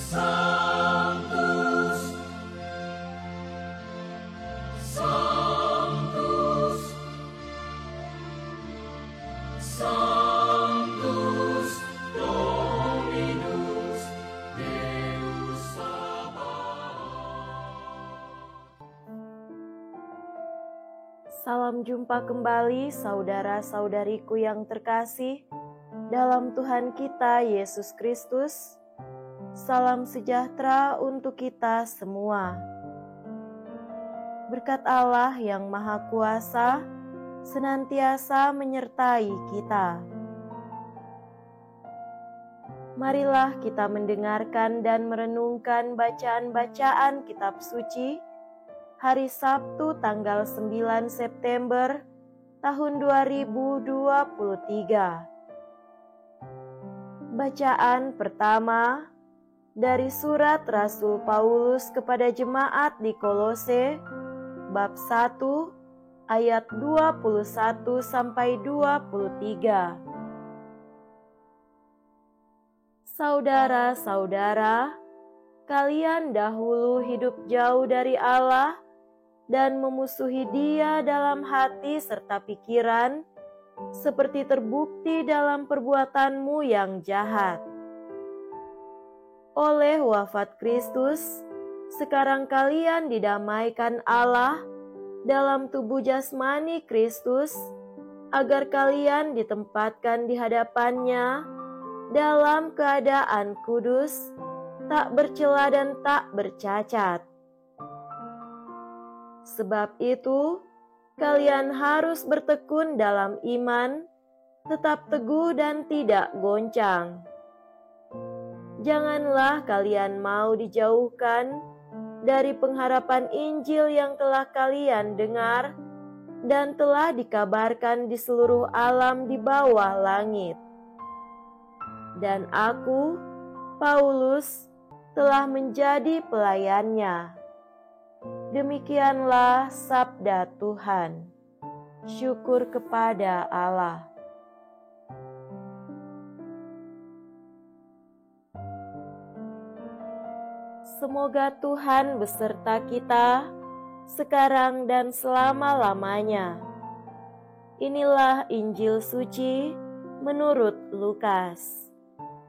Sanctus, Sanctus, Sanctus Dominus Deus Sabaoth. Salam jumpa kembali saudara-saudariku yang terkasih dalam Tuhan kita Yesus Kristus. Salam sejahtera untuk kita semua. Berkat Allah yang Maha Kuasa senantiasa menyertai kita. Marilah kita mendengarkan dan merenungkan bacaan-bacaan kitab suci hari Sabtu tanggal 9 September tahun 2023. Bacaan pertama dari surat Rasul Paulus kepada jemaat di Kolose, bab 1, ayat 21 sampai 23. Saudara-saudara, kalian dahulu hidup jauh dari Allah dan memusuhi Dia dalam hati serta pikiran, seperti terbukti dalam perbuatanmu yang jahat. Oleh wafat Kristus, sekarang kalian didamaikan Allah dalam tubuh jasmani Kristus, agar kalian ditempatkan di hadapan-Nya dalam keadaan kudus, tak bercela dan tak bercacat. Sebab itu, kalian harus bertekun dalam iman, tetap teguh dan tidak goncang. Janganlah kalian mau dijauhkan dari pengharapan Injil yang telah kalian dengar dan telah dikabarkan di seluruh alam di bawah langit. Dan aku, Paulus, telah menjadi pelayannya. Demikianlah sabda Tuhan. Syukur kepada Allah. Semoga Tuhan beserta kita sekarang dan selama-lamanya. Inilah Injil suci menurut Lukas.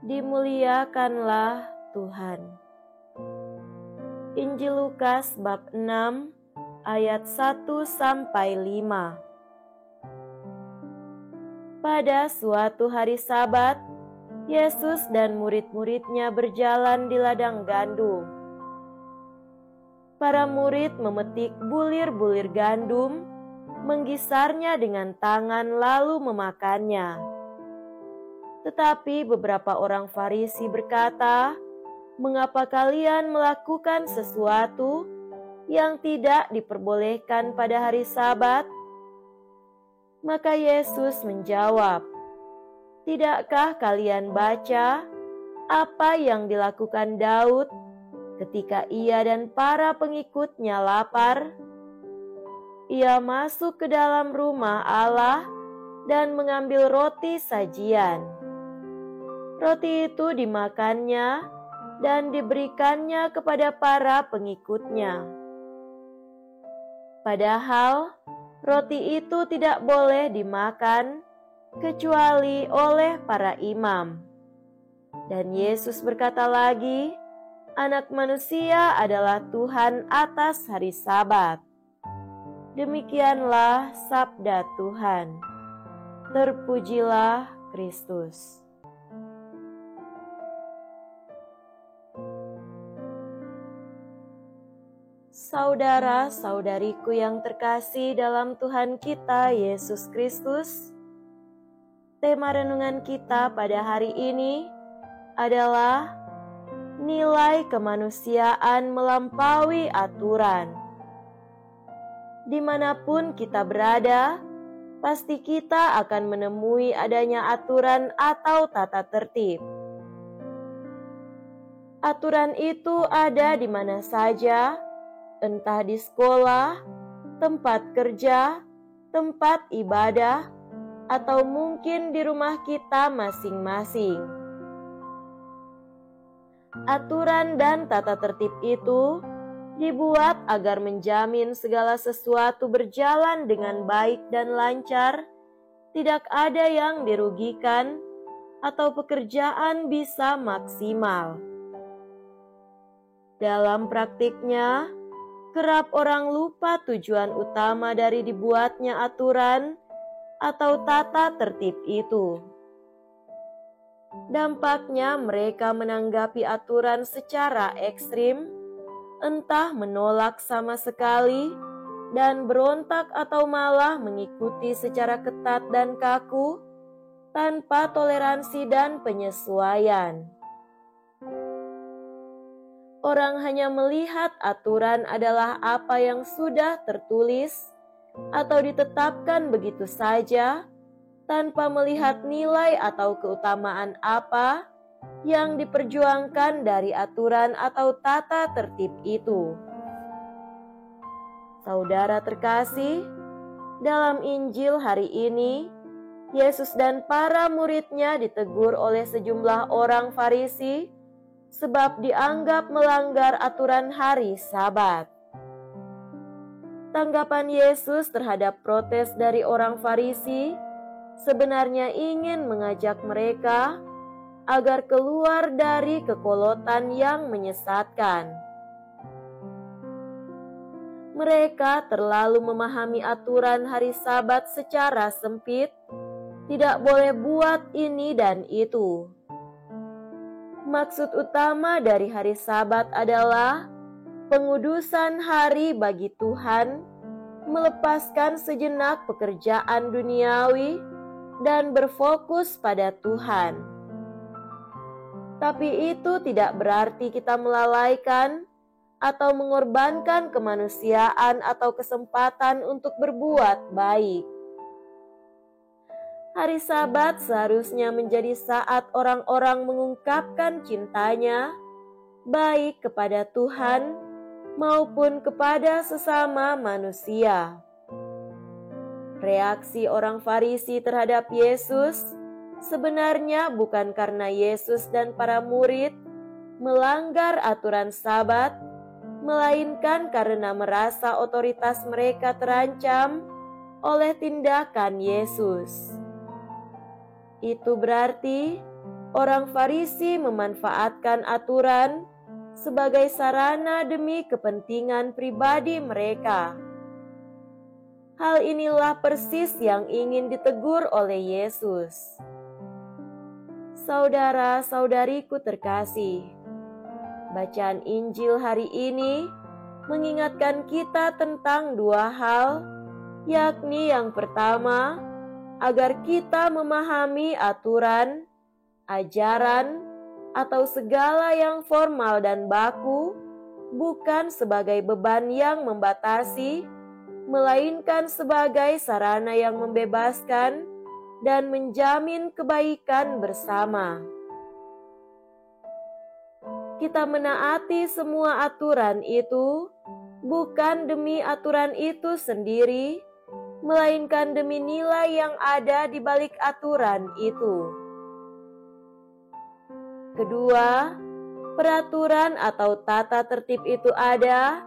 Dimuliakanlah Tuhan. Injil Lukas bab 6 ayat 1 sampai 5. Pada suatu hari Sabat, Yesus dan murid-muridnya berjalan di ladang gandum. Para murid memetik bulir-bulir gandum, menggisarnya dengan tangan lalu memakannya. Tetapi beberapa orang Farisi berkata, "Mengapa kalian melakukan sesuatu yang tidak diperbolehkan pada hari Sabat?" Maka Yesus menjawab, "Tidakkah kalian baca apa yang dilakukan Daud ketika ia dan para pengikutnya lapar? Ia masuk ke dalam rumah Allah dan mengambil roti sajian. Roti itu dimakannya dan diberikannya kepada para pengikutnya. Padahal roti itu tidak boleh dimakan kecuali oleh para imam." Dan Yesus berkata lagi, "Anak manusia adalah Tuhan atas hari Sabat." Demikianlah sabda Tuhan. Terpujilah Kristus. Saudara-saudariku yang terkasih dalam Tuhan kita Yesus Kristus, tema renungan kita pada hari ini adalah nilai kemanusiaan melampaui aturan. Dimanapun kita berada, pasti kita akan menemui adanya aturan atau tata tertib. Aturan itu ada di mana saja, entah di sekolah, tempat kerja, tempat ibadah, atau mungkin di rumah kita masing-masing. Aturan dan tata tertib itu dibuat agar menjamin segala sesuatu berjalan dengan baik dan lancar, tidak ada yang dirugikan, atau pekerjaan bisa maksimal. Dalam praktiknya, kerap orang lupa tujuan utama dari dibuatnya aturan atau tata tertib itu. Dampaknya mereka menanggapi aturan secara ekstrim, entah menolak sama sekali dan berontak atau malah mengikuti secara ketat dan kaku tanpa toleransi dan penyesuaian. Orang hanya melihat aturan adalah apa yang sudah tertulis atau ditetapkan begitu saja, tanpa melihat nilai atau keutamaan apa yang diperjuangkan dari aturan atau tata tertib itu. Saudara terkasih, dalam Injil hari ini, Yesus dan para murid-Nya ditegur oleh sejumlah orang Farisi sebab dianggap melanggar aturan hari Sabat. Tanggapan Yesus terhadap protes dari orang Farisi sebenarnya ingin mengajak mereka agar keluar dari kekolotan yang menyesatkan. Mereka terlalu memahami aturan hari Sabat secara sempit, tidak boleh buat ini dan itu. Maksud utama dari hari Sabat adalah pengudusan hari bagi Tuhan, melepaskan sejenak pekerjaan duniawi dan berfokus pada Tuhan. Tapi itu tidak berarti kita melalaikan atau mengorbankan kemanusiaan atau kesempatan untuk berbuat baik. Hari Sabat seharusnya menjadi saat orang-orang mengungkapkan cintanya, baik kepada Tuhan maupun kepada sesama manusia. Reaksi orang Farisi terhadap Yesus sebenarnya bukan karena Yesus dan para murid melanggar aturan Sabat, melainkan karena merasa otoritas mereka terancam oleh tindakan Yesus. Itu berarti orang Farisi memanfaatkan aturan sebagai sarana demi kepentingan pribadi mereka. Hal inilah persis yang ingin ditegur oleh Yesus. Saudara-saudariku terkasih, bacaan Injil hari ini mengingatkan kita tentang dua hal, yakni yang pertama, agar kita memahami aturan, ajaran, atau segala yang formal dan baku bukan sebagai beban yang membatasi, melainkan sebagai sarana yang membebaskan dan menjamin kebaikan bersama. Kita menaati semua aturan itu bukan demi aturan itu sendiri, melainkan demi nilai yang ada di balik aturan itu. Kedua, peraturan atau tata tertib itu ada,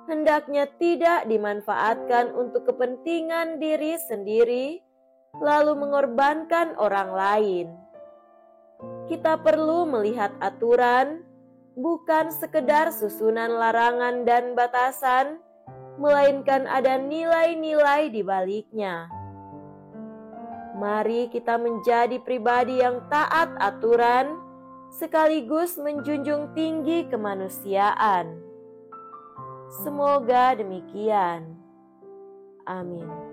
hendaknya tidak dimanfaatkan untuk kepentingan diri sendiri, lalu mengorbankan orang lain. Kita perlu melihat aturan bukan sekedar susunan larangan dan batasan, melainkan ada nilai-nilai di baliknya. Mari kita menjadi pribadi yang taat aturan, sekaligus menjunjung tinggi kemanusiaan. Semoga demikian. Amin.